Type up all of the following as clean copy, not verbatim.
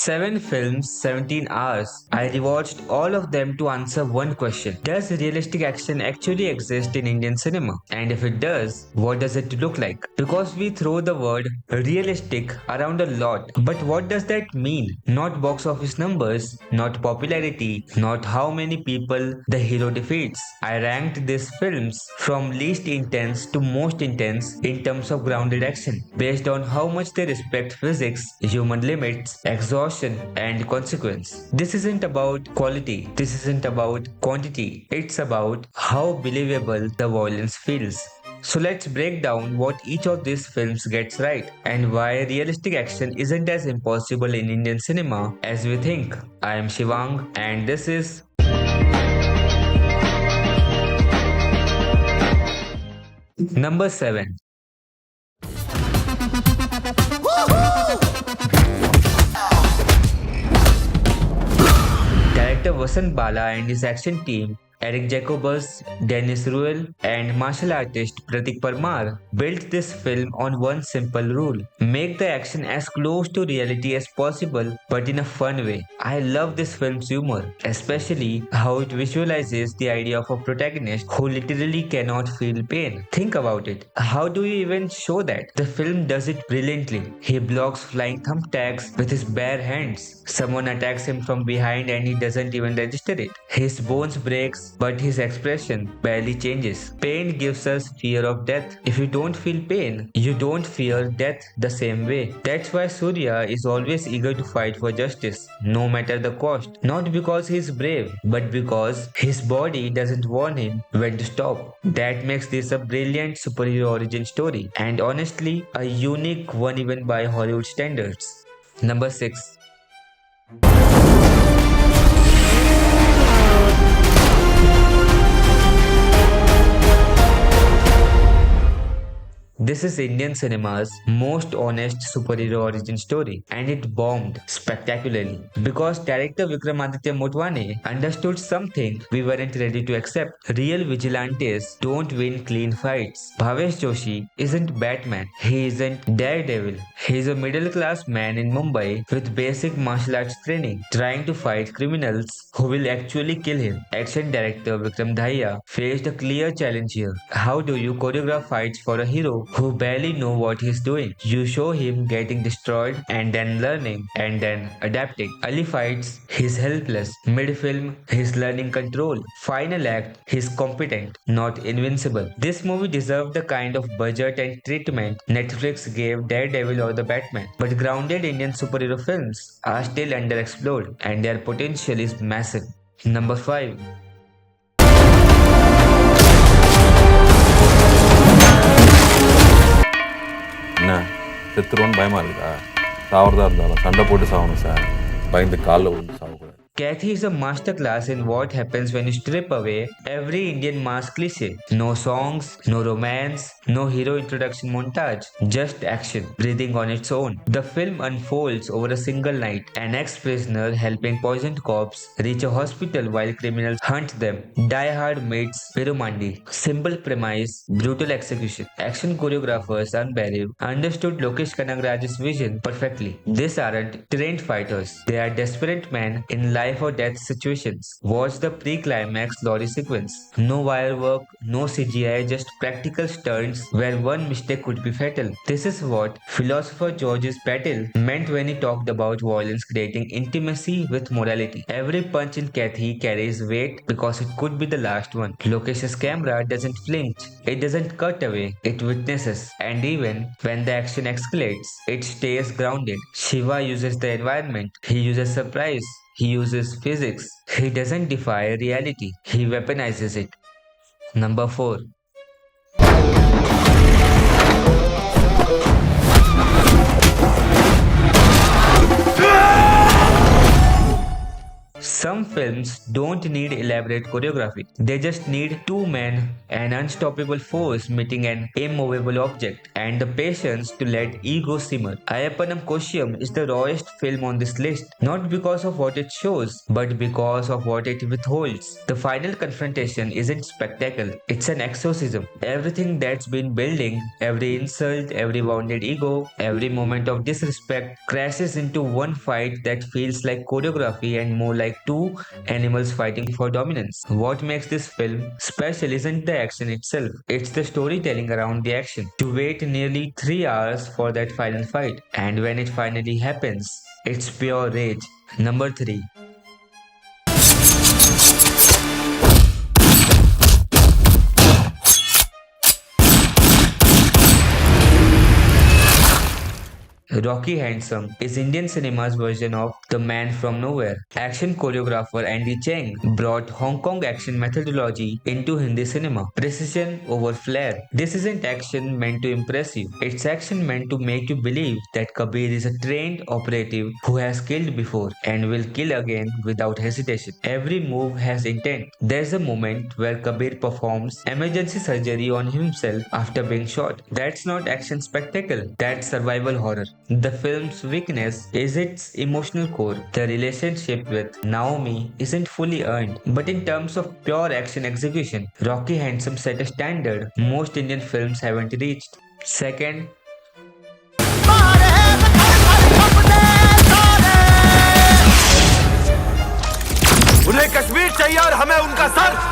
7 films, 17 hours. I rewatched all of them to answer one question. Does realistic action actually exist in Indian cinema? And if it does, what does it look like? Because we throw the word realistic around a lot. But what does that mean? Not box office numbers, not popularity, not how many people the hero defeats. I ranked these films from least intense to most intense in terms of grounded action, based on how much they respect physics, human limits, exhaustion, and consequence. This isn't about quality, this isn't about quantity, it's about how believable the violence feels. So let's break down what each of these films gets right and why realistic action isn't as impossible in Indian cinema as we think. I am Shivang and this is number 7. Director Vasant Bala and his action team, Eric Jacobus, Dennis Ruel, and martial artist Pratik Parmar built this film on one simple rule: make the action as close to reality as possible, but in a fun way. I love this film's humor, especially how it visualizes the idea of a protagonist who literally cannot feel pain. Think about it. How do you even show that? The film does it brilliantly. He blocks flying thumbtacks with his bare hands. Someone attacks him from behind and he doesn't even register it. His bones breaks, but his expression barely changes. Pain gives us fear of death. If you don't feel pain, you don't fear death the same way. That's why Surya is always eager to fight for justice, no matter the cost. Not because he's brave, but because his body doesn't warn him when to stop. That makes this a brilliant superhero origin story, and honestly, a unique one even by Hollywood standards. Number 6. This is Indian cinema's most honest superhero origin story, and it bombed spectacularly because director Vikramaditya Motwane understood something we weren't ready to accept. Real vigilantes don't win clean fights. Bhavesh Joshi isn't Batman, he isn't Daredevil. He's a middle class man in Mumbai with basic martial arts training, trying to fight criminals who will actually kill him. Action director Vikram Dhaiya faced a clear challenge here. How do you choreograph fights for a hero who barely know what he's doing? You show him getting destroyed and then learning and then adapting. Early fights, he's helpless. Mid-film, he's learning control. Final act, he's competent, not invincible. This movie deserved the kind of budget and treatment Netflix gave Daredevil or the Batman. But grounded Indian superhero films are still underexplored and their potential is massive. Number 5. என்ன செத்துருவோன்னு பயமா இருக்குதா? சாவறதா இருந்தாலும் சண்டை போட்டு சாகணும் sir. பயந்து காலில் விழுந்து சாகக்கூடாது. Kathy is a masterclass in what happens when you strip away every Indian mass cliché. No songs, no romance, no hero introduction montage, just action, breathing on its own. The film unfolds over a single night. An ex-prisoner helping poisoned cops reach a hospital while criminals hunt them. Die Hard meets Virumandi. Simple premise, brutal execution. Action choreographers Unbelieve understood Lokesh Kanagaraj's vision perfectly. These aren't trained fighters. They are desperate men in life or death situations. Watch the pre-climax lorry sequence. No wire work, no CGI, just practical stunts where one mistake could be fatal. This is what philosopher Georges Patel meant when he talked about violence creating intimacy with morality. Every punch in Kathy carries weight because it could be the last one. Lokesh's camera doesn't flinch, it doesn't cut away, it witnesses. And even when the action escalates, it stays grounded. Shiva uses the environment, he uses surprise, he uses physics. He doesn't defy reality, he weaponizes it. Number 4. Some films don't need elaborate choreography. They just need two men, an unstoppable force meeting an immovable object, and the patience to let ego simmer. Ayapanam Koshiyam is the rawest film on this list, not because of what it shows, but because of what it withholds. The final confrontation isn't spectacle, it's an exorcism. Everything that's been building, every insult, every wounded ego, every moment of disrespect crashes into one fight that feels like choreography and more like two animals fighting for dominance. What makes this film special isn't the action itself, it's the storytelling around the action. To wait nearly 3 hours for that final fight, and when it finally happens, it's pure rage. Number 3. Rocky Handsome is Indian cinema's version of The Man from Nowhere. Action choreographer Andy Cheng brought Hong Kong action methodology into Hindi cinema. Precision over flair. This isn't action meant to impress you. It's action meant to make you believe that Kabir is a trained operative who has killed before and will kill again without hesitation. Every move has intent. There's a moment where Kabir performs emergency surgery on himself after being shot. That's not action spectacle, that's survival horror. The film's weakness is its emotional core. The relationship with Naomi isn't fully earned, but in terms of pure action execution, Rocky Handsome set a standard most Indian films haven't reached. Second, उन्हें कश्मीर चाहिए और हमें उनका sir.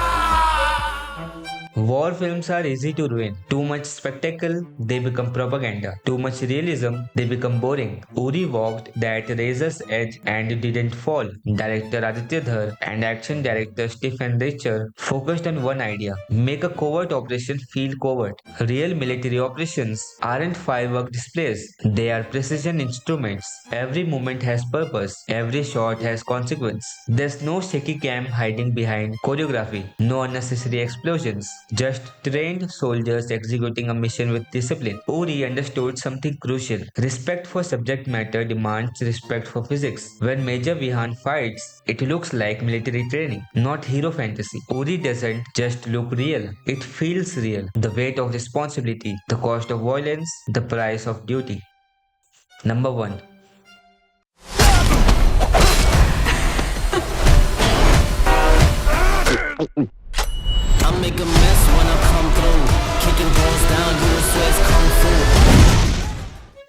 war films are easy to ruin. Too much spectacle, they become propaganda. Too much realism, they become boring. Uri walked that razor's edge and didn't fall. Director Aditya Dhar and action director Stephen Richer focused on one idea: make a covert operation feel covert. Real military operations aren't firework displays, they are precision instruments. Every movement has purpose, every shot has consequence. There's no shaky cam hiding behind choreography, no unnecessary explosions. Just trained soldiers executing a mission with discipline. Uri understood something crucial. Respect for subject matter demands respect for physics. When Major Vihan fights, it looks like military training, not hero fantasy. Uri doesn't just look real, it feels real. The weight of responsibility, the cost of violence, the price of duty. Number 1. I make a mess when I come through. Kicking balls down, doing Swiss Kung Fu.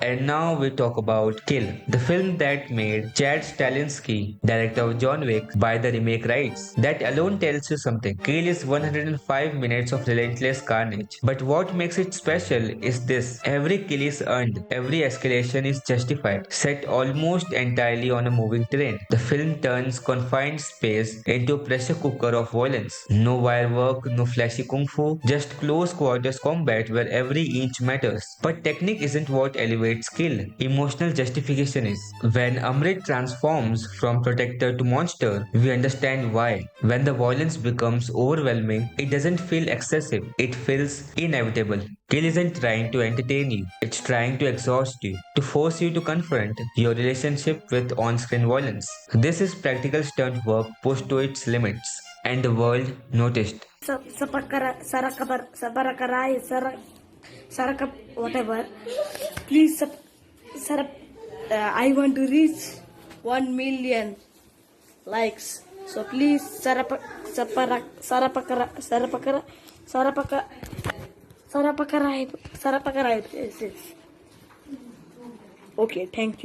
And now we talk about Kill, the film that made Chad Stahelski, director of John Wick, buy the remake rights. That alone tells you something. Kill is 105 minutes of relentless carnage. But what makes it special is this: every kill is earned, every escalation is justified, set almost entirely on a moving train. The film turns confined space into a pressure cooker of violence. No wire work, no flashy kung fu, just close quarters combat where every inch matters. But technique isn't what elevates skill, emotional justification is. When Amrit transforms from protector to monster, we understand why. When the violence becomes overwhelming, it doesn't feel excessive, it feels inevitable. Kill isn't trying to entertain you, it's trying to exhaust you, to force you to confront your relationship with on-screen violence. This is practical stunt work pushed to its limits, and the world noticed. Whatever. Please, sir, I want to reach 1 million likes. So please, Sarapakara. Okay, thank you.